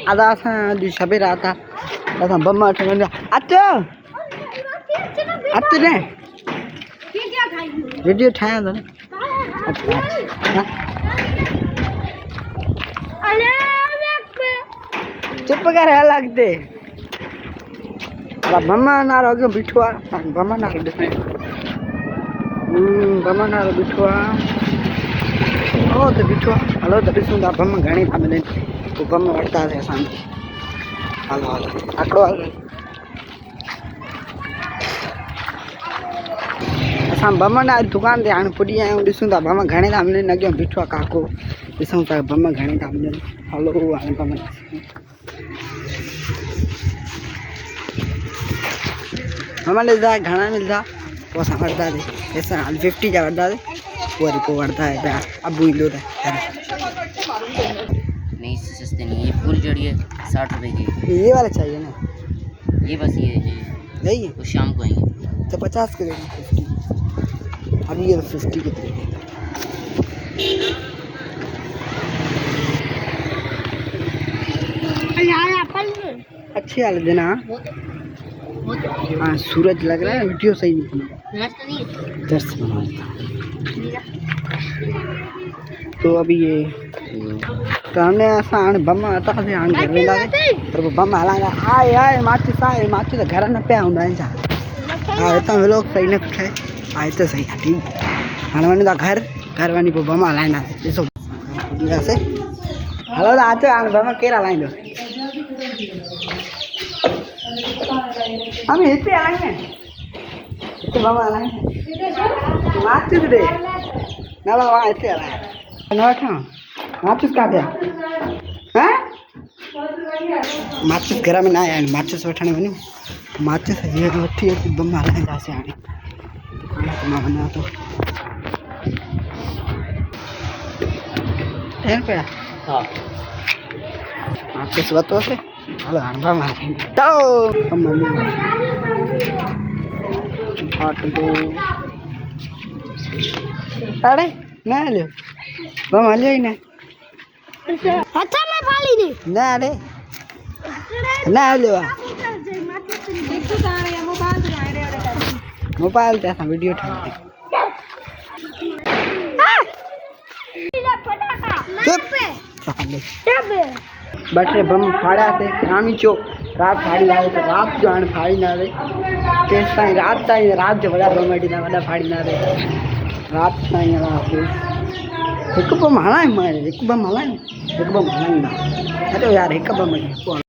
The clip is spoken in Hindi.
आधा सा सबे रहा था बम्मा ठंड अच्छा अच्छा ने वीडियो ठाया था चुप कर लगते बम्मा नारो क्यों बिठुआ बम्मा नारो बम्मा नारो बिठुआ ओ तो बिठुआ हलो तो बिसुंदा बम्मा घणी था मिले तो बम्मा वरता है शांति हलो हलो आकड़ो असां बम्मा ना दुकान ते हाणे पुॼी आहियूं ॾिसूं था बम्मा घणे था मिलनि अॻियां बिठो आहे काको ॾिसूं था बम्मा घणे था मिलनि हलो हाणे बम्मा बम्मा ॾिसंदा घणा मिलंदा पोइ असां वठंदासीं पैसा हाली 50 जा वठंदासीं पोइ वरी पोइ वठंदा पिया अबू ईंदो त नहीं सस्ते नहीं ये फुल जोड़ी है 60 रुपए की ये वाला चाहिए ना ये बस ये नहीं है वो शाम को आएंगे तो 50 के देंगे 50 अभी ये 50 के देंगे अच्छे वाले देना हाँ सूरज लग रहा है वीडियो सही नहीं दर्श बना तो अभी ये तो हमने ऐसा बम्मा आता है घर में लागे तो वो बम्मा हलाएगा आए आए माची तो घर न पे आऊंदा है जा हाँ इतना लोग सही न खाए आए तो सही है ठीक हाँ वनी था घर वनी पोइ बम्मा हलाईंदा ॾिसो से हलो तो अचो हाणे बम्मा केरु हलाईंदो हम हिते हलाईंदा हिते बम्मा हलाईंदा माचिस ॾे न बाबा हिते हलाए न वठां माचिस काथे हैं माचिस घर में ना आया माचिस वठण वञूं माचिस ये वठी अची बम्मा हलाईंदासीं हाणे मां वञा थो ठहनि पिया हाँ माचिस वरितोसीं हलो हाणे बम्मा तो बम्मा अरे न हलियो बम्मा हलियो ई न अच्छा मैं फाली नहीं ना अरे ना हलियो मोबाइल ते असां वीडियो ठाहींदा बटे बम फाड़ियासीं शामी चो रात फाड़ी लाए तो रात जो हाणे फाड़ींदासीं तेसि ताईं राति जो वॾा बम अॾींदा वॾा फाड़ींदासीं राति ताईं हलासीं हिकु बम हलायूं हिकु बम हलायूं हिकु बम हलायूं हलो यार हिकु बम